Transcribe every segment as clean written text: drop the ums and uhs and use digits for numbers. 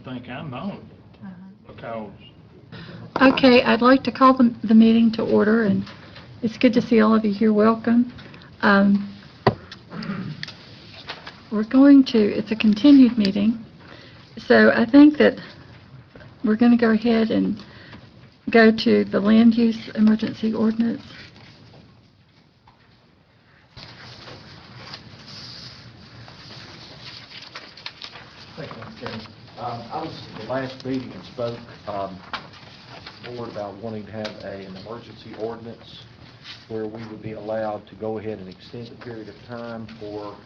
think I know, because Okay, I'd like to call the meeting to order, and it's good to see all of you here. Welcome. It's a continued meeting, so I think that we're going to go ahead and go to the land use emergency ordinance. Thank you, Mr. Chairman. I was at the last meeting and spoke board about wanting to have an emergency ordinance where we would be allowed to go ahead and extend the period of time for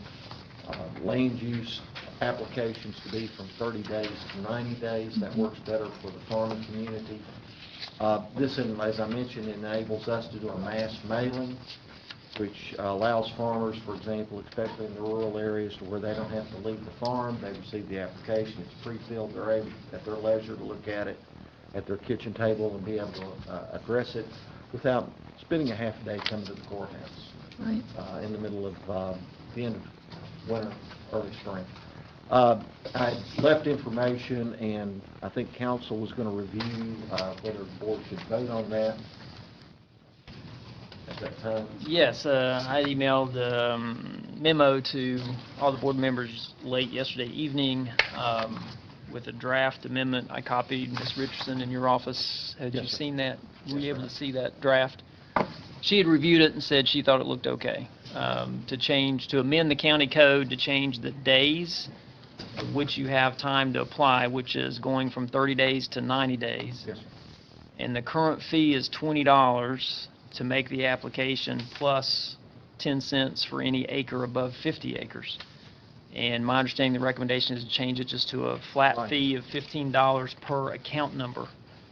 land use applications to be from 30 days to 90 days. That works better for the farming community. This, as I mentioned, enables us to do a mass mailing, which allows farmers, for example, especially in the rural areas, to where they don't have to leave the farm. They receive the application. It's pre-filled. They're able, at their leisure, to look at it at their kitchen table and be able to address it without spending a half a day coming to the courthouse. Right. In the middle of the end of winter, early spring. I left information, and I think council was going to review whether the board should vote on that at that time. Yes, I emailed memo to all the board members late yesterday evening with a draft amendment. I copied Ms. Richardson in your office. Had you seen that? Were you able to see that draft? She had reviewed it and said she thought it looked okay. To amend the county code to change the days which you have time to apply, which is going from 30 days to 90 days. Yes, sir. And the current fee is $20 to make the application, plus 10 cents for any acre above 50 acres. And my understanding, the recommendation is to change it just to a flat fee of $15 per account number,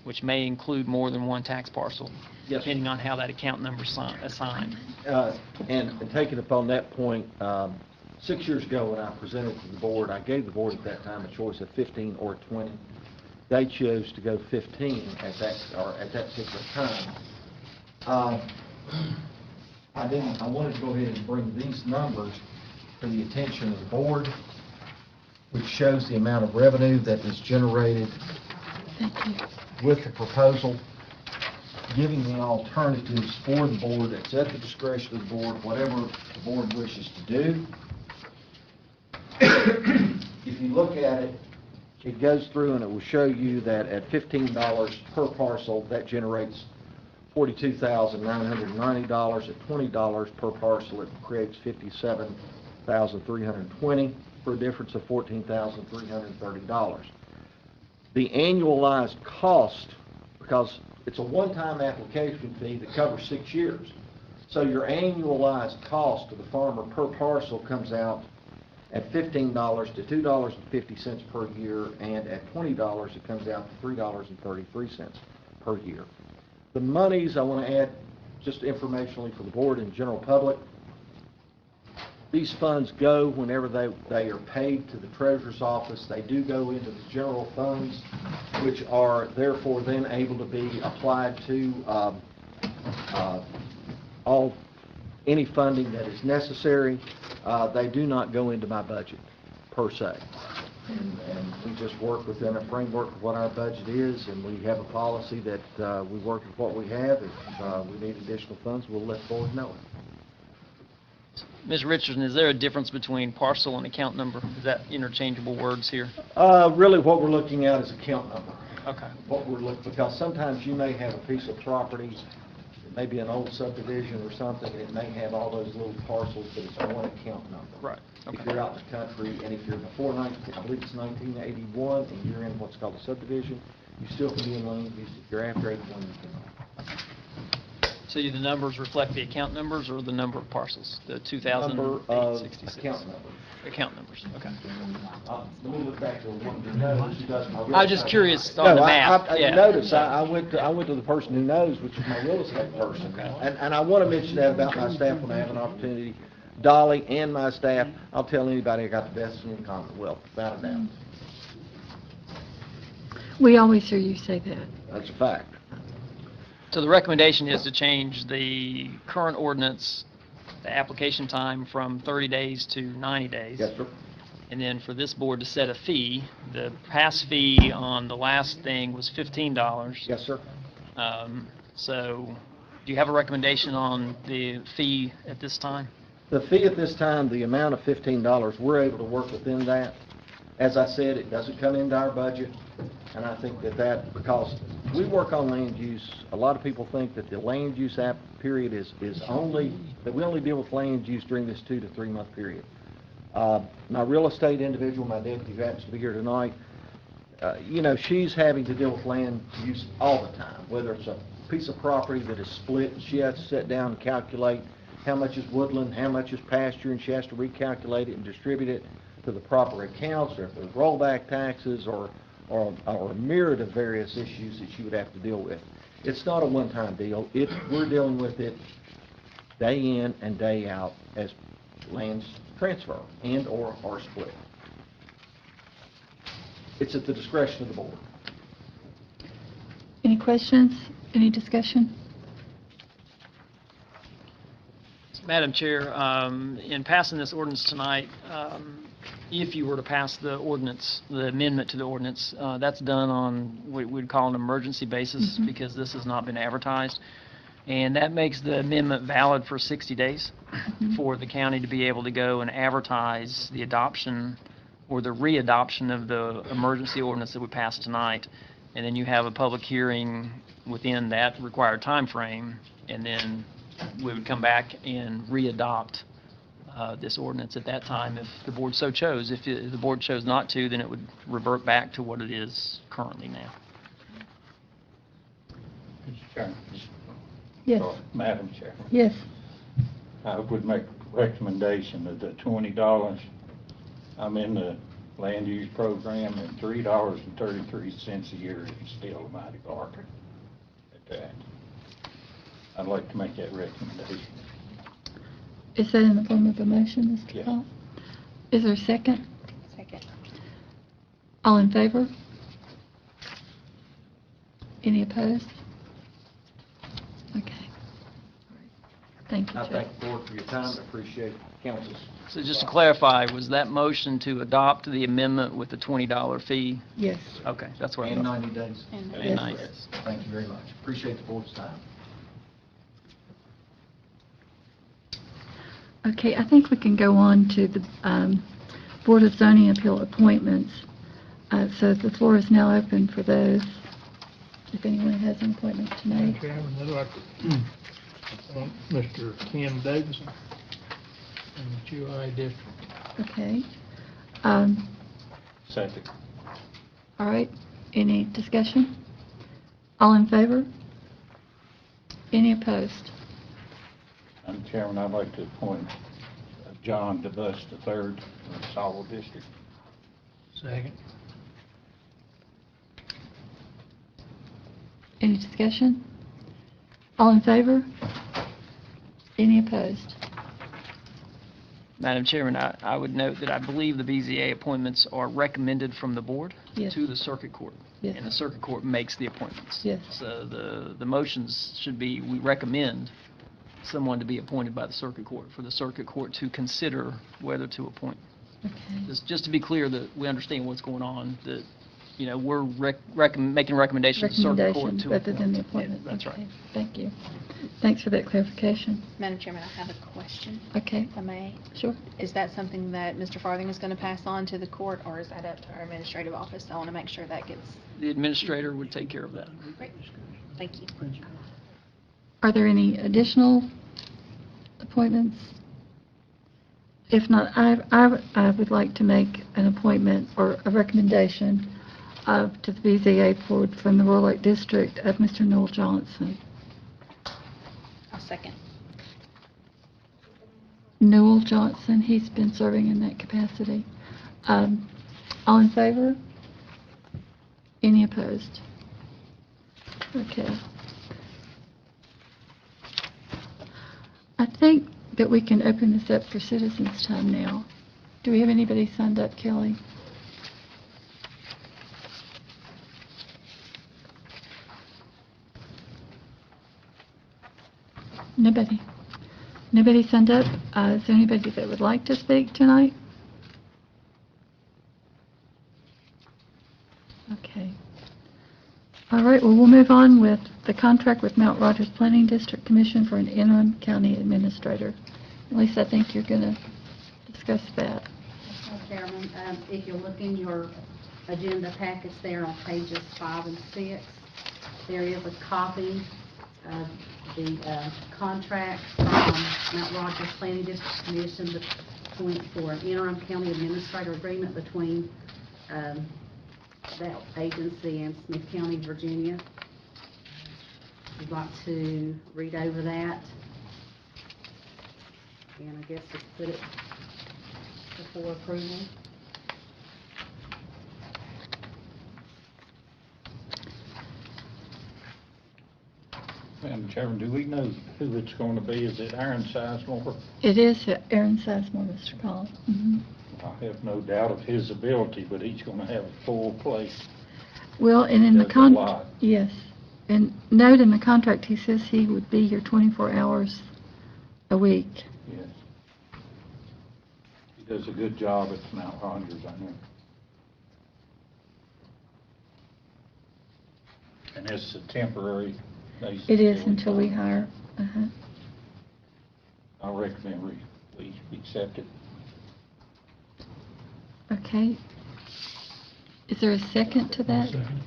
which may include more than one tax parcel, depending on how that account number is assigned. And taking upon that point, 6 years ago when I presented to the board, I gave the board at that time a choice of 15 or 20. They chose to go 15 at that particular time. I wanted to go ahead and bring these numbers to the attention of the board, which shows the amount of revenue that is generated with the proposal, giving the alternatives for the board. It's at the discretion of the board, whatever the board wishes to do. If you look at it, it goes through and it will show you that at $15 per parcel, that generates $42,990. At $20 per parcel, it creates $57,320 for a difference of $14,330. The annualized cost, because it's a one-time application fee that covers 6 years, so your annualized cost to the farmer per parcel comes out at $15 to $2.50 per year, and at $20 it comes out to $3.33 per year. The monies, I want to add just informationally for the board and general public, these funds go whenever they are paid to the treasurer's office. They do go into the general funds, which are therefore then able to be applied to any funding that is necessary. They do not go into my budget, per se. And we just work within a framework of what our budget is, and we have a policy that we work with what we have. If we need additional funds, we'll let the board know it. Ms. Richardson, is there a difference between parcel and account number? Is that interchangeable words here? Really what we're looking at is account number. Okay. Because sometimes you may have a piece of property, maybe an old subdivision or something, and it may have all those little parcels, but it's one account number. Right. Okay. If you're out in the country, and if you're before, I believe it's 1981, and you're in what's called a subdivision, you still can be in land use. If you're after 81, you cannot. So the numbers reflect the account numbers or the number of parcels? The 2,866? Account numbers. Account numbers, okay. Let me look back to the one who knows. I was just curious on the map. Notice, I went to the person who knows, which is my real estate person. Okay. And I want to mention that about my staff when I have an opportunity. Dolly and my staff, I'll tell anybody I got the best in the Commonwealth, without a doubt. We always hear you say that. That's a fact. So the recommendation is to change the current ordinance, the application time, from 30 days to 90 days. Yes, sir. and then for this board to set a fee. The past fee on the last thing was $15. Yes, sir. So, do you have a recommendation on the fee at this time? The fee at this time, the amount of $15, we're able to work within that. As I said, it doesn't come into our budget, and I think that because we work on land use, a lot of people think that the land use app period is only, that we only deal with land use during this 2 to 3 month period. My real estate individual, my deputy who happens to be here tonight, you know, she's having to deal with land use all the time, whether it's a piece of property that is split, and she has to sit down and calculate how much is woodland, how much is pasture, and she has to recalculate it and distribute it to the proper accounts, or if there's rollback taxes, or a myriad of various issues that she would have to deal with. It's not a one-time deal. We're dealing with it day in and day out as lands transfer and or are split. It's at the discretion of the board. Any questions? Any discussion? Madam Chair, in passing this ordinance tonight, if you were to pass the ordinance, the amendment to the ordinance, that's done on what we'd call an emergency basis because this has not been advertised. And that makes the amendment valid for 60 days for the county to be able to go and advertise the adoption or the readoption of the emergency ordinance that we passed tonight. And then you have a public hearing within that required time frame, and then we would come back and readopt this ordinance at that time if the board so chose. If the board chose not to, then it would revert back to what it is currently now. Mr. Chairman. Yes. Madam Chair. Yes. I would make a recommendation that the $20, I'm in the land use program, and $3.33 a year is still a mighty bargain at that. I'd like to make that recommendation. Is that in the form of a motion, Mr. Yeah. Paul? Is there a second? Second. All in favor? Any opposed? Okay. All right. Thank you, I Joe. thank the board for your time. I appreciate council's. So just to clarify, was that motion to adopt the amendment with the $20 fee? Yes. Okay, that's what I In thought. 90 days. And And Yes. 90 days. Thank you very much. Appreciate the board's time. Okay, I think we can go on to the Board of Zoning Appeal appointments. So the floor is now open for those, if anyone has an appointment to Madam make. Chairman, I'd like to appoint Mr. Ken Davidson in the QI district. Okay. Second. All right, any discussion? All in favor? Any opposed? Madam Chairman, I'd like to appoint John DeBus III in the Sawville District. Second. Any discussion? All in favor? Any opposed? Madam Chairman, I would note that I believe the BZA appointments are recommended from the board Yes. to the circuit court. Yes. And the circuit court makes the appointments. Yes. So the motions should be, we recommend someone to be appointed by the circuit court, for the circuit court to consider whether to appoint. Okay. Just to be clear that we understand what's going on, that, you know, we're making recommendations to the circuit court Recommendation to rather than the appoint. appointment. Yeah, that's Okay, right. thank you. Thanks for that clarification. Madam Chairman, I have a question, Okay, if I may. sure. Is that something that Mr. Farthing is going to pass on to the court, or is that up to our administrative office? I want to make sure that gets, The administrator would take care of that. great. Thank you. Are there any additional appointments? If not, I would like to make an appointment or a recommendation to the BZA board from the Royal Lake District of Mr. Noel Johnson. I'll second. Noel Johnson, he's been serving in that capacity. All in favor? Any opposed? Okay. I think that we can open this up for citizens' time now. Do we have anybody signed up, Kelly? Nobody. Nobody signed up? Is there anybody that would like to speak tonight? Okay. All right, well, we'll move on with the contract with Mount Rogers Planning District Commission for an interim county administrator. Lisa, I think you're going to discuss that. Mr. Chairman, if you look in your agenda packets there on pages 5 and 6, there is a copy of the contract from Mount Rogers Planning District Commission for an interim county administrator agreement between that agency and Smyth County, Virginia. I'd like to read over that, and I guess just put it before approval. Madam Chairman, do we know who it's going to be? Is it Aaron Sizemore? It is Aaron Sizemore, Mr. Paul. Mhm. I have no doubt of his ability, but he's going to have a full plate. Well, and in the Does a lot. yes, and note in the contract, he says he would be here 24 hours a week. Yes. He does a good job at Mount Rogers, I know. And it's a temporary basis. It is until we hire. Uh-huh. I recommend we accept it. Okay. Is there a second to that? Second.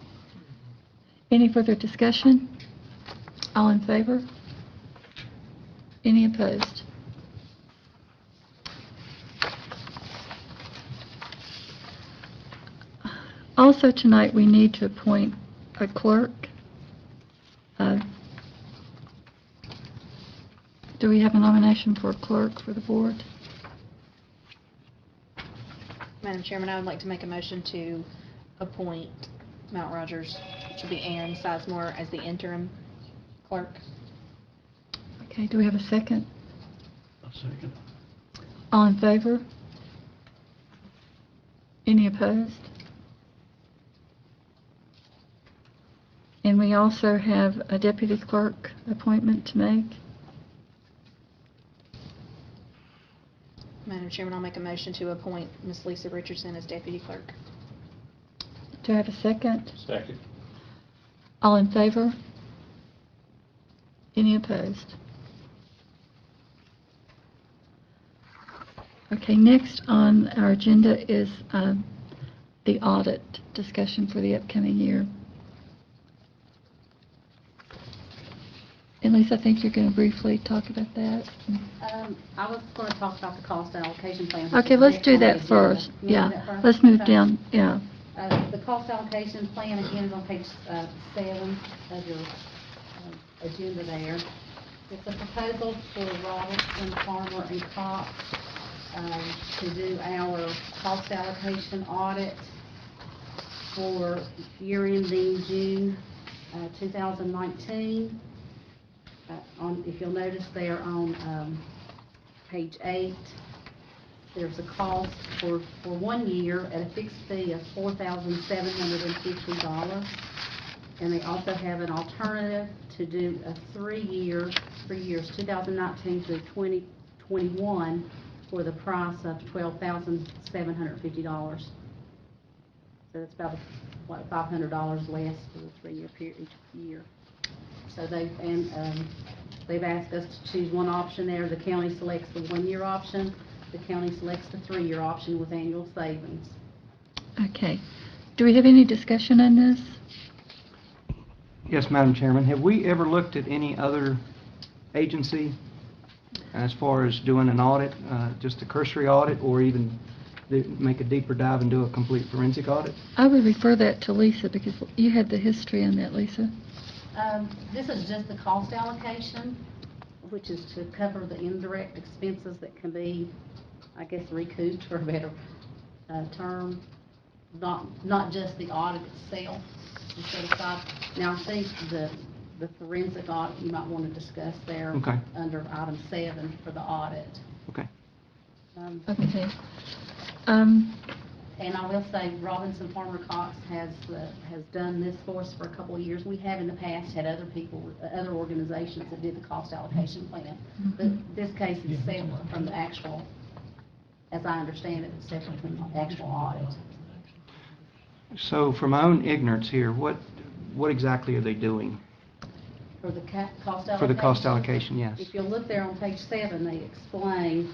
Any further discussion? All in favor? Any opposed? Also tonight, we need to appoint a clerk. Do we have a nomination for a clerk for the board? Madam Chairman, I would like to make a motion to appoint Mount Rogers, which will be Aaron Sizemore, as the interim clerk. Okay, do we have a second? A second. All in favor? Any opposed? And we also have a deputy clerk appointment to make. Madam Chairman, I'll make a motion to appoint Ms. Lisa Richardson as deputy clerk. Do I have a second? Second. All in favor? Any opposed? Okay, next on our agenda is the audit discussion for the upcoming year. And Lisa, I think you're going to briefly talk about that. I was going to talk about the cost allocation plan. which Okay, is let's next do on the that agenda. first. You wanna do Yeah, that first? let's move Okay. down, yeah. The cost allocation plan, again, is on page 7 of your agenda there. It's a proposal for Robertson, Farmer, and Cox to do our cost allocation audit for year ending June 2019. If you'll notice there on page 8, there's a cost for 1 year at a fixed fee of $4,750. And they also have an alternative to do a 3 years, 2019 through 2021, for the price of $12,750. So that's about $500 less for the 3-year period each year. So they've asked us to choose one option there. The county selects the 1-year option. The county selects the 3-year option with annual savings. Okay. Do we have any discussion on this? Yes, Madam Chairman. Have we ever looked at any other agency as far as doing an audit, just a cursory audit, or even make a deeper dive and do a complete forensic audit? I would refer that to Lisa because you had the history on that, Lisa. This is just the cost allocation, which is to cover the indirect expenses that can be, I guess, recouped, for a better term. Not just the audit itself, to set aside. Now, I think the forensic audit you might want to discuss there. Okay. Under item 7 for the audit. Okay. Okay. And I will say, Robinson Farmer Cox has done this for us for a couple of years. We have in the past had other organizations that did the cost allocation plan. But this case is separate from the actual, as I understand it, it's separate from the actual audit. So for my own ignorance here, what exactly are they doing For the cost allocation? for the cost allocation, yes? If you'll look there on page 7, they explain,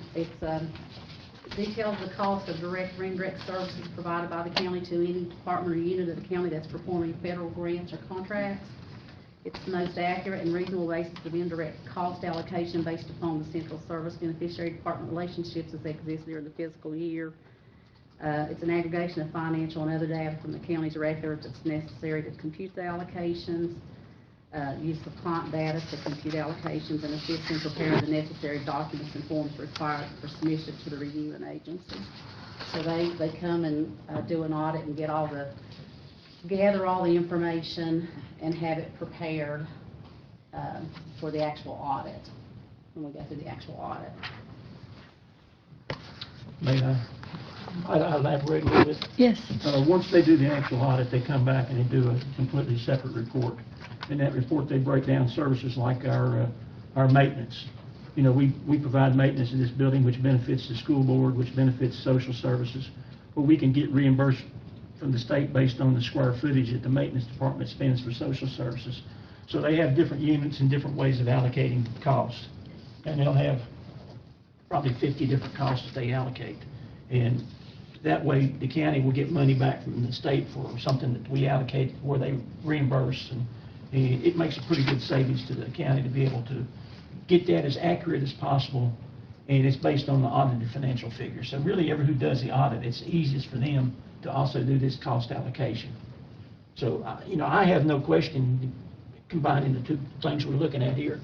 details the cost of direct or indirect services provided by the county to any department or unit of the county that's performing federal grants or contracts. It's the most accurate and reasonable basis of indirect cost allocation based upon the central service beneficiary department relationships as they exist during the fiscal year. It's an aggregation of financial and other data from the county's records that's necessary to compute the allocations. Use the client data to compute allocations and assist in preparing the necessary documents and forms required for submission to the reviewing agency. So they come and do an audit and gather all the information and have it prepared for the actual audit, when we go through the actual audit. May I elaborate a little bit? Yes. Once they do the actual audit, they come back and they do a completely separate report. In that report, they break down services like our maintenance. You know, we provide maintenance in this building, which benefits the school board, which benefits social services, where we can get reimbursed from the state based on the square footage that the maintenance department spends for social services. So they have different units and different ways of allocating costs. And they'll have probably 50 different costs that they allocate. And that way, the county will get money back from the state for something that we allocate where they reimburse. And it makes a pretty good savings to the county to be able to get that as accurate as possible, and it's based on the audited financial figures. So really, who does the audit, it's easiest for them to also do this cost allocation. So, you know, I have no question combining the two things we're looking at here,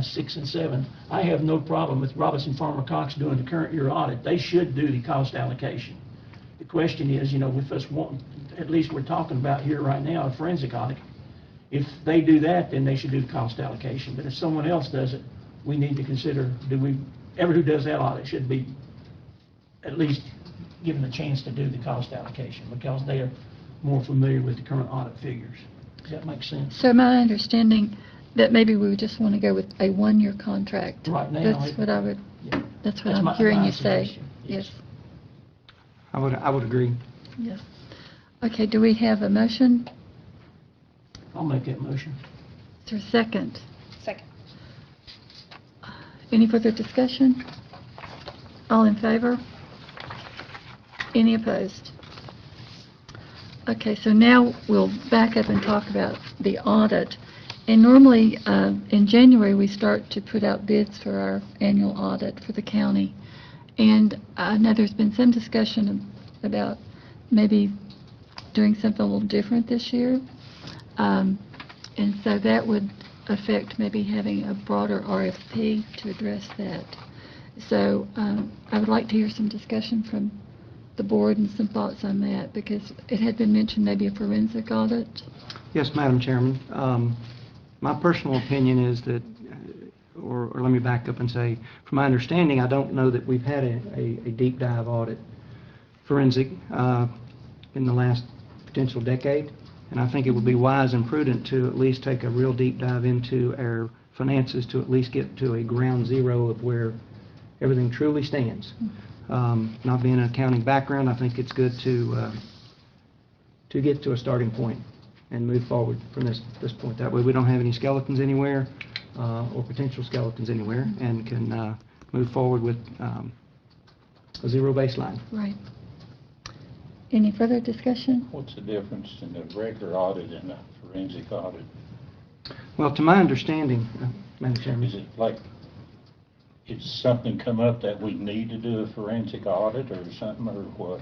6 and 7. I have no problem with Robinson Farmer Cox doing the current year audit. They should do the cost allocation. The question is, you know, with us wanting, at least we're talking about here right now, a forensic audit. If they do that, then they should do the cost allocation. But if someone else does it, we need to consider, who does that audit should be at least given a chance to do the cost allocation, because they are more familiar with the current audit figures. Does that make sense? So my understanding that maybe we would just want to go with a one-year contract. Right now, That's what I would, yeah. that's what That's I'm hearing my you say. suggestion, Yes, I would agree. yes. Okay, do we have a motion? I'll make that motion. Is there a second? Second. Any further discussion? All in favor? Any opposed? Okay, so now we'll back up and talk about the audit. And normally, in January, we start to put out bids for our annual audit for the county. And I know there's been some discussion about maybe doing something a little different this year. And so that would affect maybe having a broader RFP to address that. So I would like to hear some discussion from the board and some thoughts on that, because it had been mentioned maybe a forensic audit. Yes, Madam Chairman. My personal opinion is that, or let me back up and say, from my understanding, I don't know that we've had a deep dive audit forensic in the last potential decade. And I think it would be wise and prudent to at least take a real deep dive into our finances to at least get to a ground zero of where everything truly stands. Not being an accounting background, I think it's good to get to a starting point and move forward from this point. That way we don't have any skeletons anywhere or potential skeletons anywhere, and can move forward with a zero baseline. Right. Any further discussion? What's the difference in the regular audit and the forensic audit? Well, to my understanding, Madam Chairman. Is it like, it's something come up that we need to do a forensic audit or something, or what?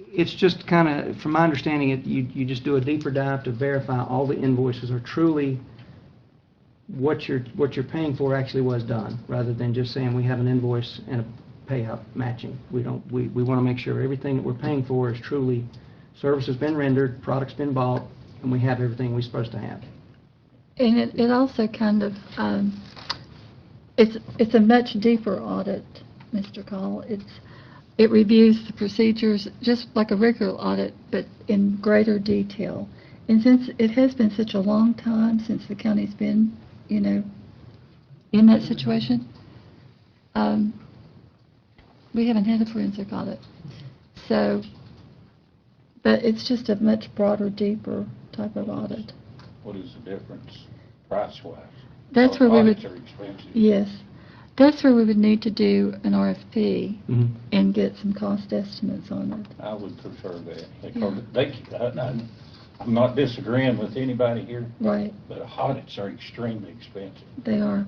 It's just kind of, from my understanding, you just do a deeper dive to verify all the invoices are truly what you're paying for actually was done, rather than just saying we have an invoice and a payout matching. We want to make sure everything that we're paying for is truly service has been rendered, product's been bought, and we have everything we're supposed to have. And it also kind of, it's a much deeper audit, Mr. Call. It reviews the procedures just like a regular audit, but in greater detail. And since it has been such a long time since the county's been, you know, in that situation, we haven't had a forensic audit. So But it's just a much broader, deeper type of audit. What is the difference price-wise? That's where we would, Audits are expensive. yes, that's where we would need to do an RFP Mhm. and get some cost estimates on it. I would prefer that, Yeah. because I'm not disagreeing with anybody here, Right, but audits are extremely expensive, they are.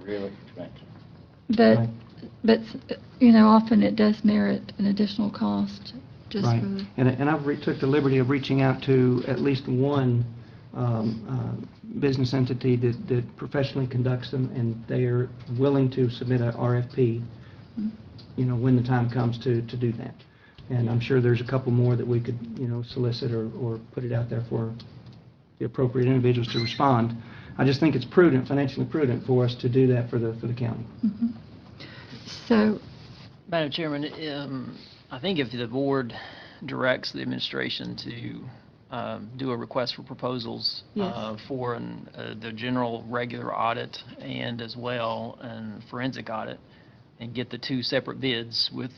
really expensive. But, Right. but, you know, often it does merit an additional cost just Right. for, And I've took the liberty of reaching out to at least one business entity that professionally conducts them, and they are willing to submit a RFP, you know, when the time comes to do that. And I'm sure there's a couple more that we could, you know, solicit or put it out there for the appropriate individuals to respond. I just think it's prudent, financially prudent for us to do that for the county. Mhm. So, Madam Chairman, I think if the board directs the administration to do a request for proposals Yes. for the general regular audit and as well an forensic audit, and get the two separate bids with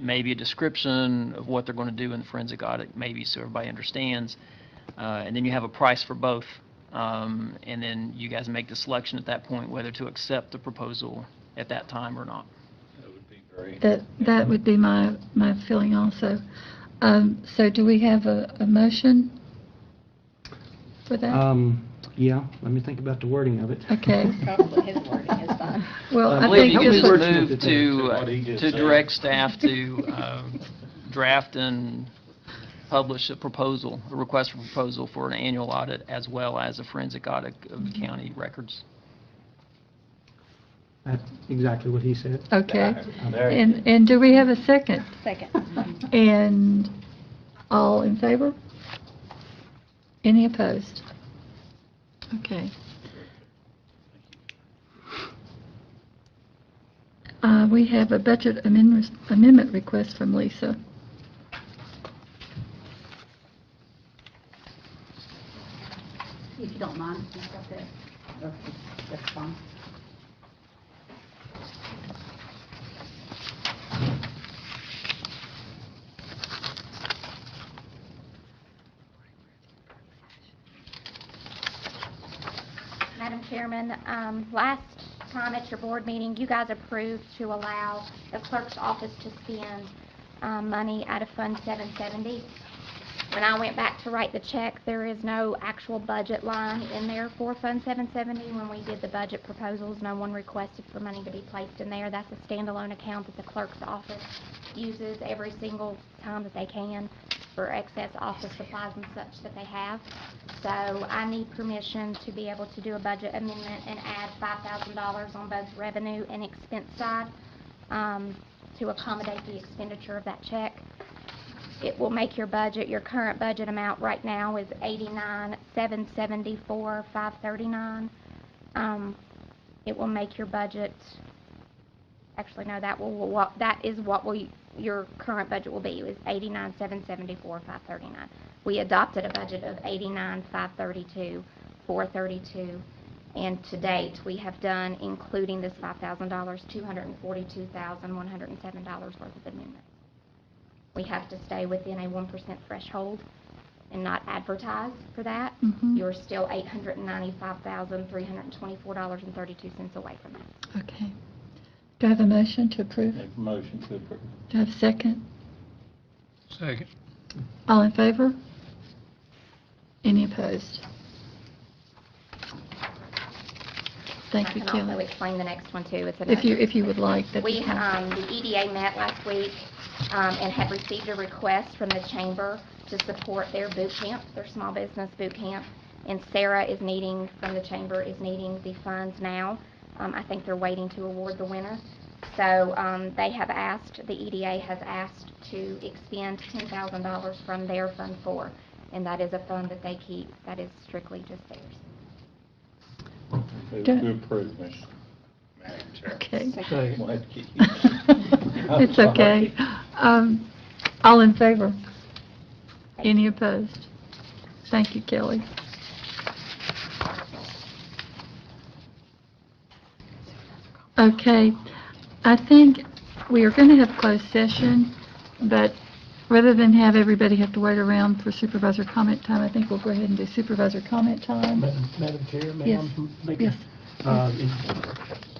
maybe a description of what they're going to do in the forensic audit, maybe so everybody understands, and then you have a price for both, and then you guys make the selection at that point whether to accept the proposal at that time or not. That would be great. that would be my feeling also. So do we have a motion for that? Yeah, let me think about the wording of it. Okay. Probably his wording is fine. Well, I I believe think you how can many just, words just you move have to take? What he just to said. direct staff to draft and publish a proposal, a request for proposal for an annual audit as well as a forensic audit of the county records. That's exactly what he said. okay. There you go. And do we have a second? Second. And all in favor? Any opposed? Okay. We have a budget amendment request from Lisa. If you don't mind, if you've got that, that's fine. Madam Chairman, last time at your board meeting, you guys approved to allow the clerk's office to spend money out of Fund 770. When I went back to write the check, there is no actual budget line in there for Fund 770. When we did the budget proposals, no one requested for money to be placed in there. That's a standalone account that the clerk's office uses every single time that they can for excess office supplies and such that they have. So I need permission to be able to do a budget amendment and add $5,000 on both revenue and expense side to accommodate the expenditure of that check. It will make your budget, your current budget amount right now is $89,774,539. It will make your budget, actually no, that is what your current budget will be, is $89,774,539. We adopted a budget of $89,532,432, and to date we have done, including this $5,000, $242,107 worth of amendments. We have to stay within a 1% threshold and not advertise for that. Mhm. You're still $895,324.32 away from that. Okay. Do I have a motion to approve? Make a motion to approve. Do I have a second? Second. All in favor? Any opposed? Thank you, I can also Kelly. explain the next one too. It's If you would like, that'd be We, fine. the EDA met last week and have received a request from the chamber to support their boot camp, their small business boot camp. And Sarah is needing, from the chamber, is needing the funds now. I think they're waiting to award the winner. So they have asked, the EDA has asked to expend $10,000 from their Fund 4. And that is a fund that they keep, that is strictly just theirs. Move Good. to approve, Ms. Madam Chair. Okay. We'll have to get you- It's okay. All in favor? Any opposed? Thank you, Kelly. Okay, I think we are going to have closed session, but rather than have everybody have to wait around for supervisor comment time, I think we'll go ahead and do supervisor comment time. Madam Chair, Yes. ma'am, make Yes.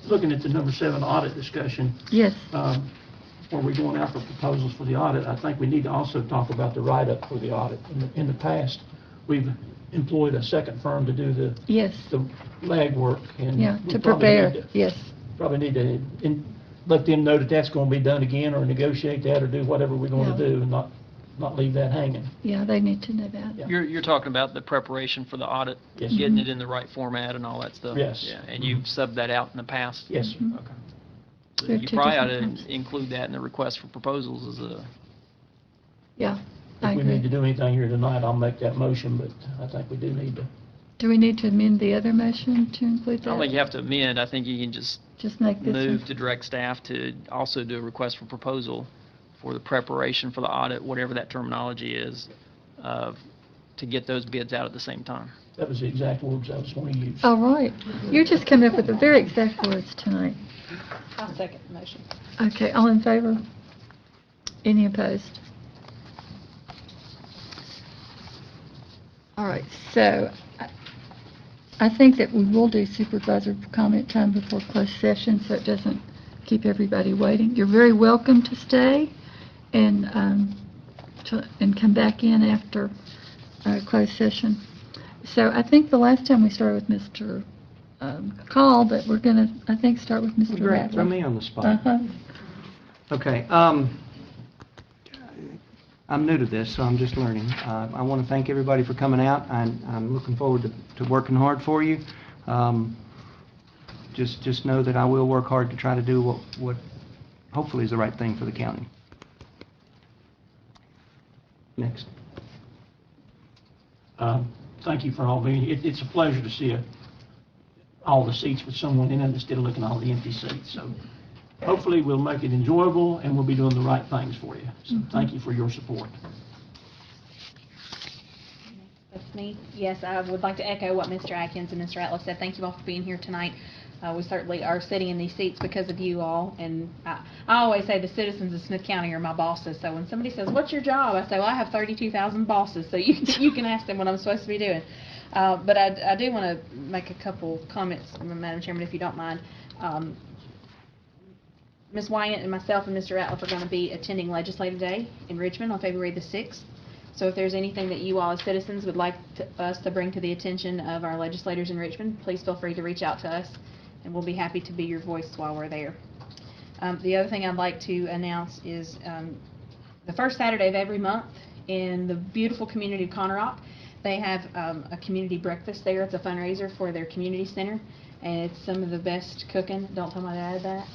looking at the number 7 audit discussion, Yes, where we're going out for proposals for the audit, I think we need to also talk about the write-up for the audit. In the past, we've employed a second firm to do yes, the legwork, and yeah, we to probably prepare, need to- yes. Probably need to let them know that that's going to be done again, or negotiate that, or do whatever we're going to Yeah. do, and not leave that hanging. Yeah, they need to know that. Yeah. You're talking about the preparation for the audit, Yes. getting Mhm. it in the right format and all that stuff? Yes. Yeah, and you've subbed that out in the past? Yes, sir. Mhm. Okay. So We have you two probably ought different to firms. include that in the request for proposals as a, Yeah, I If we need to agree. do anything here tonight, I'll make that motion, but I think we do need to. Do we need to amend the other motion to include I that? don't think you have to amend, I think you can just Just make this one? move to direct staff to also do a request for proposal for the preparation for the audit, whatever that terminology is, to get those bids out at the same time. That was the exact words I was going to use. All right. You're just coming up with the very exact words tonight. I'll second the motion. Okay, all in favor? Any opposed? All right, so I think that we will do supervisor comment time before closed session, so it doesn't keep everybody waiting. You're very welcome to stay and come back in after closed session. So I think the last time we started with Mr. Call, but we're going to, I think, start with Mr. Great, Rattler. throw me on the spot. Uh-huh. Okay, I'm new to this, so I'm just learning. I want to thank everybody for coming out. I'm looking forward to working hard for you. Just know that I will work hard to try to do what hopefully is the right thing for the county. Next. Thank you for all being here. It's a pleasure to see all the seats with someone in them instead of looking at all the empty seats. So hopefully we'll make it enjoyable, and we'll be doing the right things for you. So thank you for your support. That's me. Yes, I would like to echo what Mr. Atkins and Mr. Atlas said. Thank you all for being here tonight. We certainly are sitting in these seats because of you all, and I always say the citizens of Smyth County are my bosses. So when somebody says, "What's your job?" I say, "Well, I have 32,000 bosses, so you can ask them what I'm supposed to be doing." But I do want to make a couple comments, Madam Chairman, if you don't mind. Ms. Wyatt and myself and Mr. Ratliff are going to be attending Legislative Day in Richmond on February the 6th. So if there's anything that you all as citizens would like us to bring to the attention of our legislators in Richmond, please feel free to reach out to us, and we'll be happy to be your voice while we're there. The other thing I'd like to announce is the first Saturday of every month in the beautiful community of Conner Rock, they have a community breakfast there. It's a fundraiser for their community center, and it's some of the best cooking, don't tell my dad that,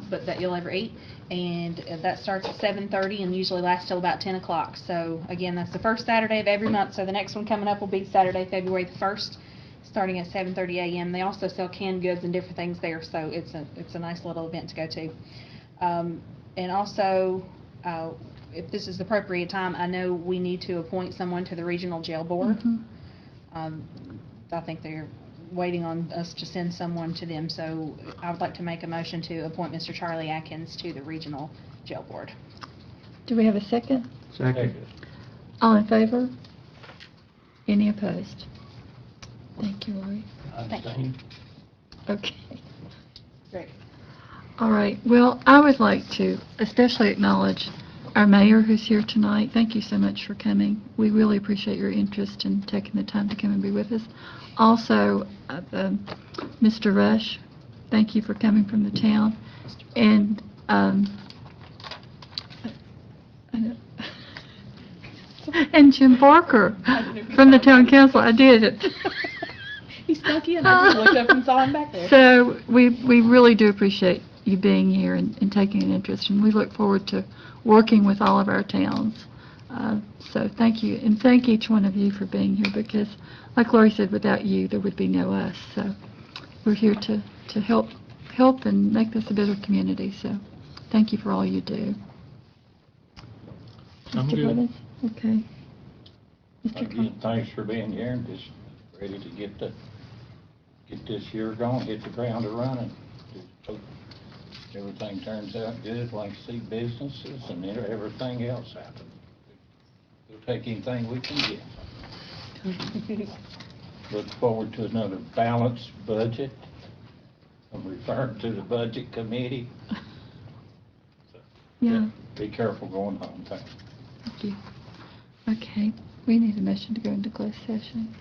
but that you'll ever eat. And that starts at 7:30 and usually lasts till about 10 o'clock. So again, that's the first Saturday of every month. So the next one coming up will be Saturday, February the 1st, starting at 7:30 a.m. They also sell canned goods and different things there, so it's a nice little event to go to. And also, if this is the appropriate time, I know we need to appoint someone to the regional jail board. Mhm. I think they're waiting on us to send someone to them, so I would like to make a motion to appoint Mr. Charlie Atkins to the regional jail board. Do we have a second? Second. All in favor? Any opposed? Thank you, Lori. Abstain. Okay. Great. All right. Well, I would like to especially acknowledge our mayor who's here tonight. Thank you so much for coming. We really appreciate your interest and taking the time to come and be with us. Also, Mr. Rush, thank you for coming from the town. And and Jim Barker from the town council. I did it. He snuck in. I just looked up and saw him back there. So we really do appreciate you being here and taking an interest, and we look forward to working with all of our towns. So thank you, and thank each one of you for being here, because like Lori said, without you, there would be no us. So we're here to help and make this a better community. So thank you for all you do. I'm Mr. good. Blevins? Okay. Mr. Again, Con- thanks for being here and just ready to get this year going, hit the ground running. Just hope everything turns out good, like see businesses and everything else happen. take anything we can get. Look forward to another balanced budget. I'm referring to the budget committee. Yeah, Be careful going home, thanks. thank you. Okay, we need a motion to go into closed session.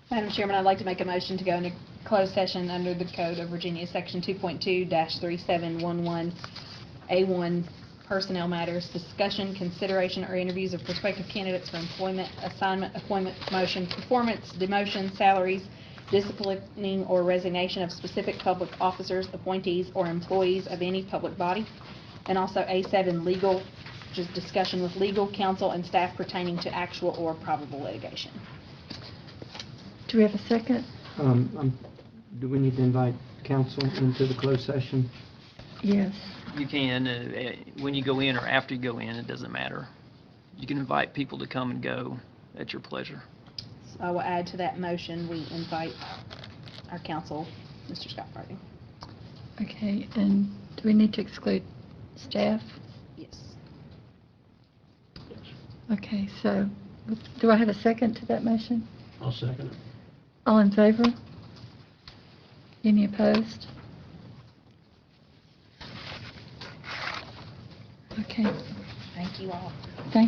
Madam Chairman, I'd like to make a motion to go into closed session under the Code of Virginia, Section 2.2-3711A1, personnel matters, discussion, consideration, or interviews of prospective candidates for employment, assignment, appointment, promotion, performance, demotion, salaries, disciplining, or resignation of specific public officers, appointees, or employees of any public body. And also A7, legal, which is discussion with legal counsel and staff pertaining to actual or probable litigation. Do we have a second? Do we need to invite council into the closed session? Yes. You can, when you go in or after you go in, it doesn't matter. You can invite people to come and go at your pleasure. So I will add to that motion, we invite our counsel, Mr. Scott Farthing. Okay, and do we need to exclude staff? Yes. Okay, so do I have a second to that motion? I'll second it. All in favor? Any opposed? Okay, Thank you all. thank